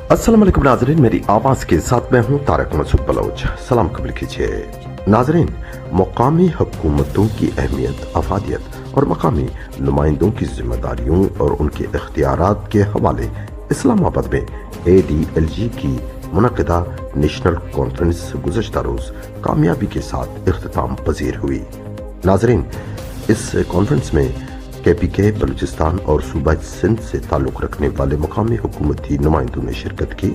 अस्सलाम वालेकुम नाजरीन, मेरी आवाज के साथ मैं हूं तारक मसूद बलोच। सलाम कबूल कीजिए नाजरीन। मुकामी हुकूमतों की अहमियत, अफादियत और मकामी नुमाइंदों की जिम्मेदारियों और उनके इख्तियारात के हवाले इस्लामाबाद में ADLG की मुनक़िदा नेशनल कॉन्फ्रेंस गुज़श्ता रोज कामयाबी के साथ इख्तिताम पजीर हुई। नाजरीन, इस कॉन्फ्रेंस में KPK बलूचिस्तान और सूबा सिंध से ताल्लुक़ रखने वाले मुकामी हुकूमती नुमाइंदों ने शिरकत की,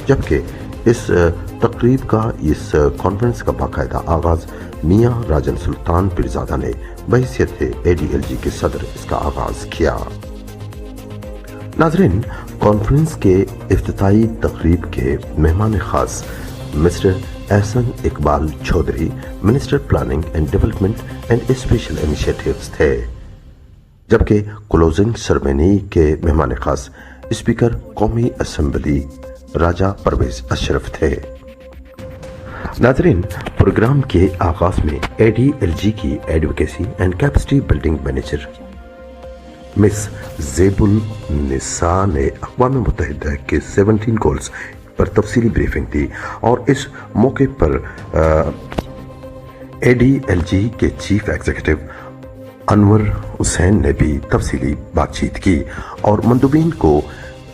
जबकि इस तकरीब का इस कॉन्फ्रेंस का बाकायदा आगाज़ मियाँ राजन सुल्तान पीरजादा ने बहैसियत ADLG के सदर इसका आगाज़ किया। नाजरीन, कॉन्फ्रेंस के इफ्तिताई तकरीब के मेहमान खास mister Ahsan Iqbal Chaudhry, minister planning and development and special initiatives थे, जबकि क्लोजिंग सेरेमनी के मेहमान खास स्पीकर कौमी असेंबली राजा परवेज अशरफ थे। नाजरीन, प्रोग्राम के आगाज में ADLG की advocacy and capacity building manager miss Zebul Nisa ने अक़वाम मुत्तहिदा के 17 गोल्स पर तफसीली ब्रीफिंग दी और इस मौके पर ADLG के चीफ एग्जीक्यूटिव अनवर हुसैन ने भी तफसीली बातचीत की और मंदुबीन को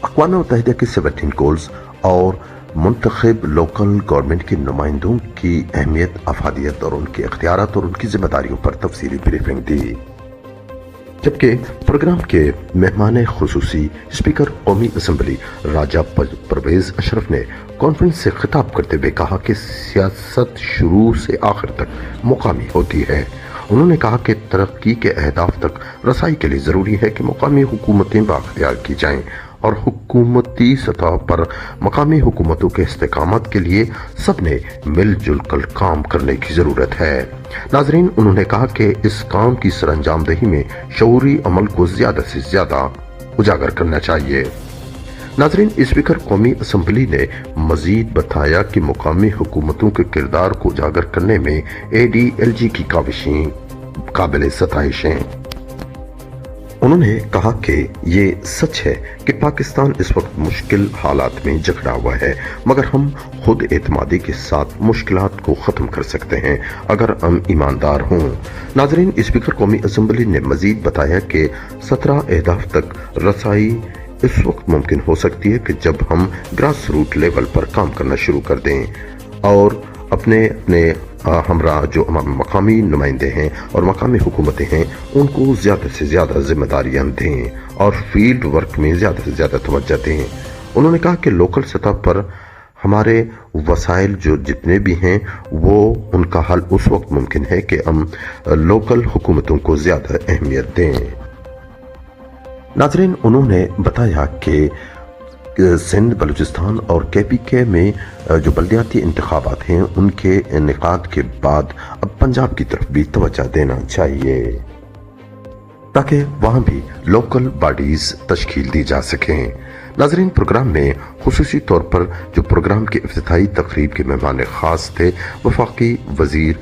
अक़वाम मुत्तहिदा के 17 गोल्स और मुंतखब लोकल गवर्नमेंट के नुमाइंदों की अहमियत, अफादियत और उनके इख्तियारात और उनकी जिम्मेदारियों पर तफसीली ब्रीफिंग दी। जबकि प्रोग्राम के मेहमान खुसूसी स्पीकर कौमी असेंबली राजा परवेज अशरफ ने कॉन्फ्रेंस से खिताब करते हुए कहा कि सियासत शुरू से आखिर तक मुकामी होती है। उन्होंने कहा कि तरक्की के अहदाफ तक रसाई के लिए ज़रूरी है कि मुकामी हुकूमतें बाख्तियार की जाएं और हुकूमती सतह पर मकामी हुकूमतों के इस्तेकामत के लिए सब ने मिलजुल कर काम करने की ज़रूरत है। नाजरीन, उन्होंने कहा कि इस काम की सरअंजामदही में शऊरी अमल को ज़्यादा से ज़्यादा उजागर करना चाहिए। नाजरीन, स्पीकर कौमी असेंबली ने मजीद बताया कि मुकामी हुकूमतों के किरदार को उजागर करने में ADLG की काविशें काबिल सताइश हैं। उन्होंने कहा कि ये सच है कि पाकिस्तान इस वक्त मुश्किल हालात में जकड़ा हुआ है, मगर हम खुद एतमादी के साथ मुश्किलात को ख़त्म कर सकते हैं अगर हम ईमानदार हों। नाजरीन, स्पीकर कौमी असेंबली ने मजीद बताया कि 17 अहदाफ तक रसाई इस वक्त मुमकिन हो सकती है कि जब हम ग्रास रूट लेवल पर काम करना शुरू कर दें और अपने हमरा जो मकामी नुमाइंदे हैं और मकामी हुकूमतें हैं उनको ज़्यादा से ज़्यादा जिम्मेदारियां दें और फील्ड वर्क में ज़्यादा से ज़्यादा तवज्जो दें। उन्होंने कहा कि लोकल सतह पर हमारे वसाइल जो जितने भी हैं वो उनका हल उस वक्त मुमकिन है कि हम लोकल हुकूमतों को ज़्यादा अहमियत दें। नाजरीन, उन्होंने बताया कि सिंध, बलूचिस्तान और KPK में जो बल्दियाती इंतखाबात हैं उनके इनेकाद के बाद अब पंजाब की तरफ भी तवज्जो देना चाहिए ताकि वहां भी लोकल बॉडीज तश्कील दी जा सकें। नाजरीन, प्रोग्राम में खुसूसी तौर पर जो प्रोग्राम के इफ्तिताई तकरीब के मेहमान खास थे वफाकी वजीर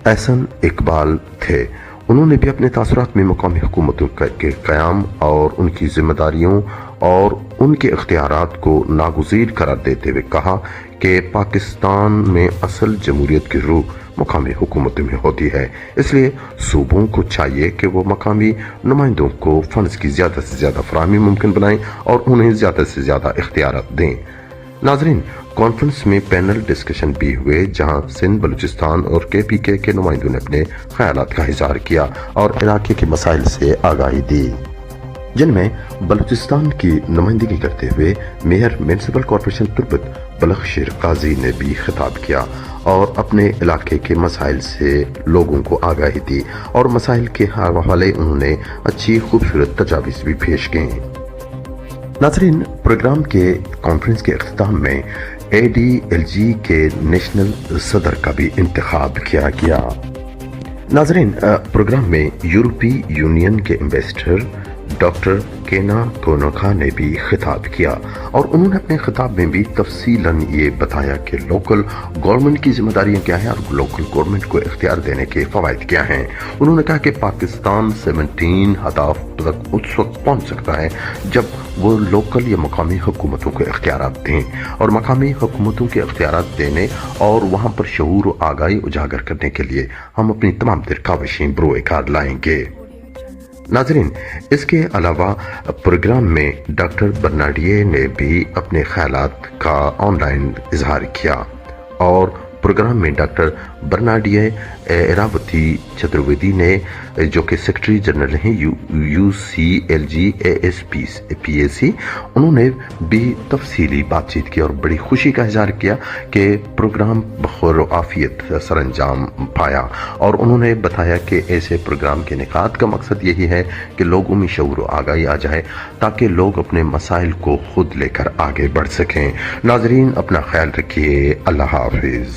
एहसन इकबाल थे। उन्होंने भी अपने तासुरात में मुकामी हुकूमतों के क़याम और उनकी जिम्मेदारियों और उनके इख्तियारात को नागुज़ीर करार देते हुए कहा कि पाकिस्तान में असल जमहूरियत की रूह मुकामी हुकूमतों में होती है, इसलिए सूबों को चाहिए कि वो मकामी नुमाइंदों को फंड्स की ज़्यादा से ज़्यादा फराहमी मुमकिन बनाएं और उन्हें ज़्यादा से ज़्यादा इख्तियारात दें। नाजरीन, कॉन्फ्रेंस में पैनल डिस्कशन भी हुए जहां सिंध, बलूचिस्तान और KPK के नुमाइंदों ने अपने ख्यालात का इज़हार किया और इलाके के मसाइल से आगाही दी, जिनमें बलूचिस्तान की नुमाइंदगी करते हुए मेयर म्यूनिसिपल कॉरपोरेशन तुर्बत बलखशीर काजी ने भी खिताब किया और अपने इलाके के मसाइल से लोगों को आगाही दी और मसाइल के हवाले उन्होंने अच्छी खूबसूरत तजावीज़ भी पेश की। नाजरीन, प्रोग्राम के कॉन्फ्रेंस के अख्ताम में ADLG के नेशनल सदर का भी इंतखाब किया गया। नाजरीन, प्रोग्राम में यूरोपीय यूनियन के एम्बेसडर ڈاکٹر کینا کونوکھا نے بھی خطاب کیا اور انہوں نے اپنے خطاب میں بھی تفصیلاً یہ بتایا کہ لوکل گورنمنٹ کی ذمہ داریاں کیا ہیں اور لوکل گورنمنٹ کو اختیار دینے کے فوائد کیا ہیں۔ انہوں نے کہا کہ پاکستان 17 اہداف تک اس وقت پہنچ سکتا ہے جب وہ لوکل یا مقامی حکومتوں کو اختیارات دیں، اور مقامی حکومتوں کے اختیارات دینے اور وہاں پر شعور و آگاہی اجاگر کرنے کے لیے ہم اپنی تمام تر کاوشیں بروئے کار لائیں گے۔ ناظرین، اس کے علاوہ پروگرام میں ڈاکٹر برنارڈیے نے بھی اپنے خیالات کا آن لائن اظہار کیا، اور پروگرام میں ڈاکٹر برنارڈیے ایراوتی چترویدی نے، جو کہ سیکرٹری جنرل ہیں UCLGASPAC، انہوں نے بھی تفصیلی بات چیت کی اور بڑی خوشی کا اظہار کیا کہ پروگرام بخیر و عافیت سر انجام پایا، اور انہوں نے بتایا کہ ایسے پروگرام کے انعقاد کا مقصد یہی ہے کہ لوگوں میں شعور و آگاہی آ جائے تاکہ لوگ اپنے مسائل کو خود لے کر آگے بڑھ سکیں۔ ناظرین، اپنا خیال رکھیے، اللہ حافظ۔